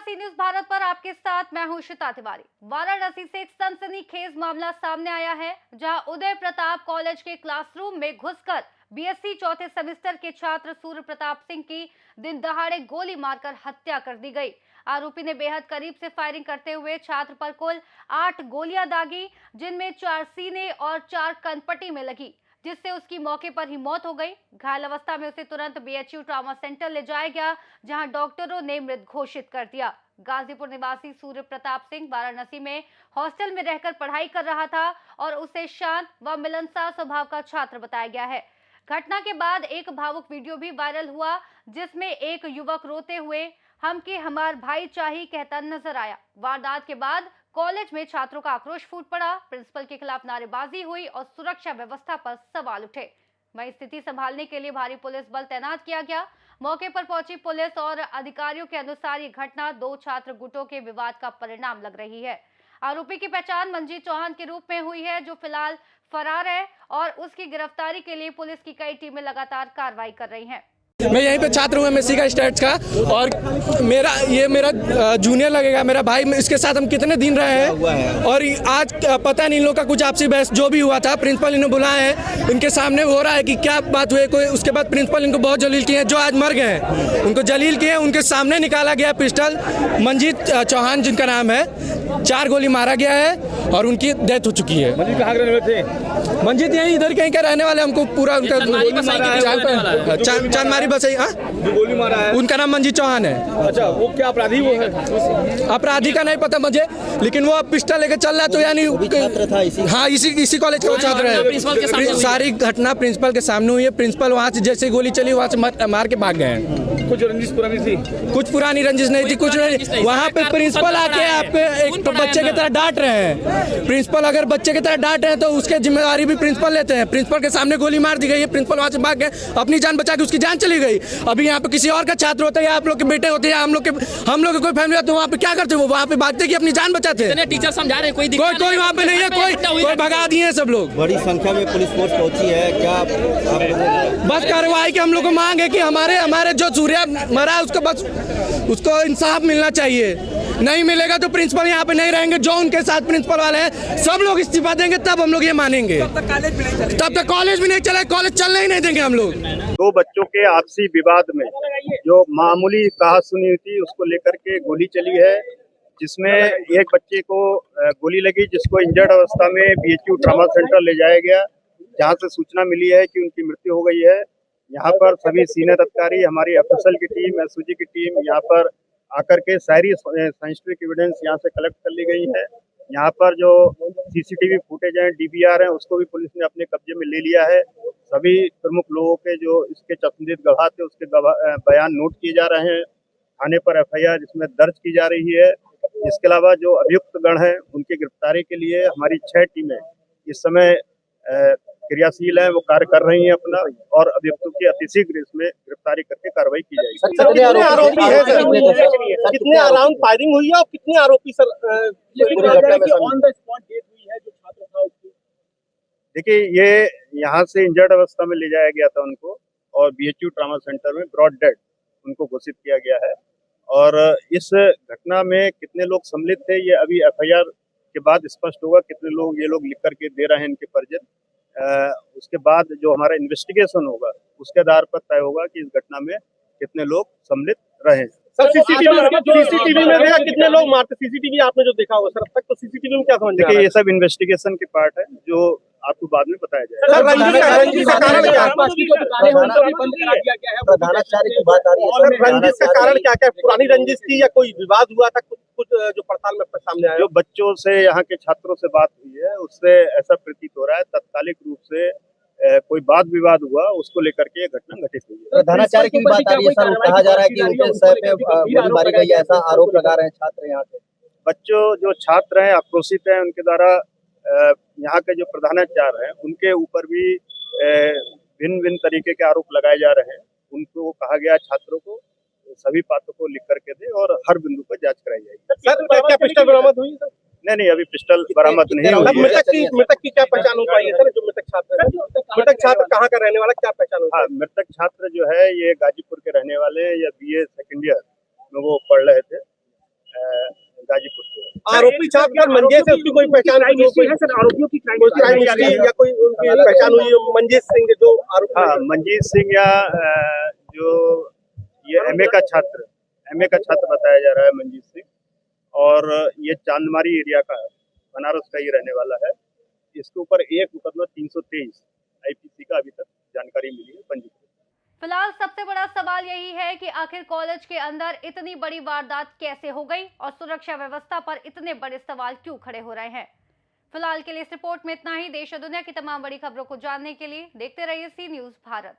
Varanasi news Bharat पर आपके साथ मैं हूं श्वेता तिवारी। वाराणसी से एक सनसनीखेज मामला सामने आया है, जहां उदय प्रताप कॉलेज के क्लासरूम में घुसकर बीएससी चौथे सेमेस्टर के छात्र सूर्य प्रताप सिंह की दिन दहाड़े गोली मारकर हत्या कर दी गई। आरोपी ने बेहद करीब से फायरिंग करते हुए छात्र पर कुल 8 गोलियां दागी, जिनमें 4 सीने और 4 कनपटी में लगी, जिससे उसकी मौके पर ही मौत हो गई। घायल अवस्था में उसे तुरंत बीएचयू ट्रॉमा सेंटर ले जाया गया, जहां डॉक्टरों ने मृत घोषित कर दिया। गाजीपुर निवासी सूर्य प्रताप सिंह वाराणसी में हॉस्टल में रहकर पढ़ाई कर रहा था और उसे शांत व मिलनसार स्वभाव का छात्र बताया गया है। घटना के बाद एक भावुक वीडियो भी वायरल हुआ, जिसमें एक युवक रोते हुए हम के हमार भाई चाहिए कहता नजर आया। वारदात के बाद कॉलेज में छात्रों का आक्रोश फूट पड़ा, प्रिंसिपल के खिलाफ नारेबाजी हुई और सुरक्षा व्यवस्था पर सवाल उठे। वहीं स्थिति संभालने के लिए भारी पुलिस बल तैनात किया गया। मौके पर पहुंची पुलिस और अधिकारियों के अनुसार ये घटना 2 छात्र गुटों के विवाद का परिणाम लग रही है। आरोपी की पहचान मंजीत चौहान के रूप में हुई है, जो फिलहाल फरार है और उसकी गिरफ्तारी के लिए पुलिस की कई टीमें लगातार कार्रवाई कर रही हैं। मैं यहीं पे छात्र हूँ एमएससी का स्टेट्स का, और मेरा जूनियर लगेगा, मेरा भाई। इसके साथ हम कितने दिन रहे हैं और आज पता नहीं इन लोग का कुछ आपसी बहस जो भी हुआ था। प्रिंसिपल इन्हें बुलाए हैं, इनके सामने हो रहा है कि क्या बात हुई कोई। उसके बाद प्रिंसिपल इनको बहुत जलील किए हैं, जो आज मर गए हैं उनको जलील किए। उनके सामने निकाला गया पिस्टल। मंजीत चौहान जिनका नाम है, 4 गोली मारा गया है और उनकी डेथ हो चुकी है। मंजीत कहाँ के रहने वाले थे? मंजीत यहीं इधर कहीं का रहने वाले। हमको पूरा उनका चांदमारी बस है। जो गोली मारा है उनका नाम मंजीत चौहान है। अच्छा, वो क्या अपराधी वो है? अपराधी का नहीं पता मुझे, लेकिन वो पिस्टल लेके चल रहा है, तो यानी हाँ इसी कॉलेज का वो छात्र है। सारी घटना प्रिंसिपल के सामने हुई है। प्रिंसिपल वहाँ से जैसे गोली चली वहाँ से मार के भाग गए हैं। कुछ रंजिश पुरानी थी? कुछ पुरानी रंजिश नहीं थी, कुछ नहीं। वहाँ पे प्रिंसिपल आके आपके एक बच्चे की तरह डांट रहे हैं। प्रिंसिपल अगर बच्चे की तरह डांट रहे हैं तो उसके जिम्मेदारी भी प्रिंसिपल लेते हैं। प्रिंसिपल के सामने गोली मार दी गई है, प्रिंसिपल वहाँ से भाग गए, अपनी जान बचा के उसकी जान चली गई। अभी यहाँ पे किसी और का छात्र होता है या आप लोग के बेटे होते हैं, हम लोग के कोई फैमिली होती है, वहाँ पे क्या करते हैं? वो वहाँ पे भागते कि अपनी जान बचाते हैं। टीचर समझा रहे हैं, कोई वहाँ पे नहीं है, कोई भगा दिए हैं सब लोग। बड़ी संख्या में पुलिस फोर्स पहुंची है। क्या बस कार्रवाई की हम लोग को मांग है कि हमारे जो सूर्या मरा है उसको इंसाफ मिलना चाहिए। नहीं मिलेगा तो प्रिंसिपल यहाँ पे नहीं रहेंगे। जो उनके साथ प्रिंसिपल वाले हैं सब लोग इस्तीफा देंगे, तब हम लोग ये मानेंगे। तब तक कॉलेज भी नहीं चला, कॉलेज चलने ही नहीं देंगे हम लोग। 2 बच्चों के आपसी विवाद में जो मामूली कहा सुनी थी, उसको लेकर के गोली चली है, जिसमें एक बच्चे को गोली लगी, जिसको इंजर्ड अवस्था में बीएचयू ट्रॉमा सेंटर ले जाया गया, जहां से सूचना मिली है कि उनकी मृत्यु हो गई है। यहाँ पर सभी सीनियर अधिकारी, हमारी एफएसएल की टीम, एसओजी की टीम यहाँ पर आकर के सारी साइंटिफिक एविडेंस यहाँ से कलेक्ट कर ली गई है। यहाँ पर जो सीसीटीवी फुटेज है, डीवीआर है, उसको भी पुलिस ने अपने कब्जे में ले लिया है। सभी प्रमुख लोगों के जो इसके चश्मदीद गवाह थे, उसके बयान नोट किए जा रहे हैं। थाने पर एफआईआर इसमें दर्ज की जा रही है। इसके अलावा जो अभियुक्त गण है, उनकी गिरफ्तारी के लिए हमारी 6 टीमें इस समय क्रियाशील है, वो कार्य कर रही हैं अपना, और अभियुक्तों की अतिशीघ्र इसमें गिरफ्तारी करके कार्रवाई की जाएगी। कितने आरोपी है सर? कितने अराउंड फायरिंग हुई है और कितने आरोपी sir on the spot death हुई है जो छात्र था उसकी? देखिए, ये यहाँ से इंजर्ड अवस्था में ले जाया गया था उनको, और बीएचयू ट्रॉमा सेंटर में ब्रॉड डेड उनको घोषित किया गया है। और इस घटना में कितने लोग सम्मिलित थे, ये अभी एफआईआर के बाद स्पष्ट होगा। कितने लोग ये लोग लिख करके दे रहे हैं इनके परिजन। उसके बाद जो हमारा इन्वेस्टिगेशन होगा, उसके आधार पर तय होगा कि इस घटना में कितने लोग सम्मिलित रहे। सर सीसीटीवी में देखा कितने लोग मारते? सीसीटीवी आपने जो देखा होगा सर, अब तक तो सीसीटीवी में क्या समझ में आ रहा है? देखिए, ये सब इन्वेस्टिगेशन के पार्ट है, जो आपको बाद में बताया जाएगा। रंजिश का कारण क्या है? प्रधानाचार्य की बात आ रही है। रंजिश का कारण क्या क्या? पुरानी रंजिश थी या कोई विवाद हुआ था? कुछ जो पड़ताल में सामने आया? जो बच्चों से, यहाँ के छात्रों से बात हुई है, उससे ऐसा प्रतीत हो रहा है तात्कालिक रूप से कोई वाद विवाद हुआ, उसको लेकर के ये घटना घटित हुई है। प्रधानाचार्य की बात आ रही है सर, कहा जा रहा है कि उनके सर पे गोली मारी गई, ऐसा आरोप लगा रहे हैं छात्र यहाँ के। बच्चों, जो छात्र हैं, आक्रोशित हैं, उनके द्वारा यहाँ के जो प्रधानाचार्य हैं, उनके ऊपर भी भिन्न भिन्न तरीके के आरोप लगाए जा रहे हैं। उनको कहा गया छात्रों को सभी बातों को लिख करके दे और हर बिंदु पर जांच कराई जाएगी। सर क्या पिस्टल बरामद हुई? नहीं, अभी पिस्टल बरामद नहीं हुई है। मृतक की क्या पहचान हो पाई है सर? जो मृतक छात्र कहाँ का रहने वाला, क्या पहचान हो? हाँ, मृतक छात्र जो है ये गाजीपुर के रहने वाले हैं, या बीए सेकंड ईयर में वो पढ़ रहे थे। गाजीपुर से। आरोपी छात्र और मंजेश से उसकी कोई पहचान है सर? आरोपियों की क्राइम हिस्ट्री या कोई उनकी पहचान हुई है? मंजेश सिंह जो आरोपी हाँ, मंजीत सिंह या जो ये एमए का छात्र बताया जा रहा है मंजीत सिंह, और ये चांदमारी एरिया का है, बनारस का ये रहने वाला है। इसके ऊपर एक मुकदमा 323 आईपीसी का अभी तक जानकारी मिली है पंजीकृत। फिलहाल सबसे बड़ा सवाल यही है कि आखिर कॉलेज के अंदर इतनी बड़ी वारदात कैसे हो गई और सुरक्षा व्यवस्था पर इतने बड़े सवाल क्यों खड़े हो रहे हैं। फिलहाल के लिए इस रिपोर्ट में इतना ही। देश और दुनिया की तमाम बड़ी खबरों को जानने के लिए देखते रहिए सी न्यूज़ भारत।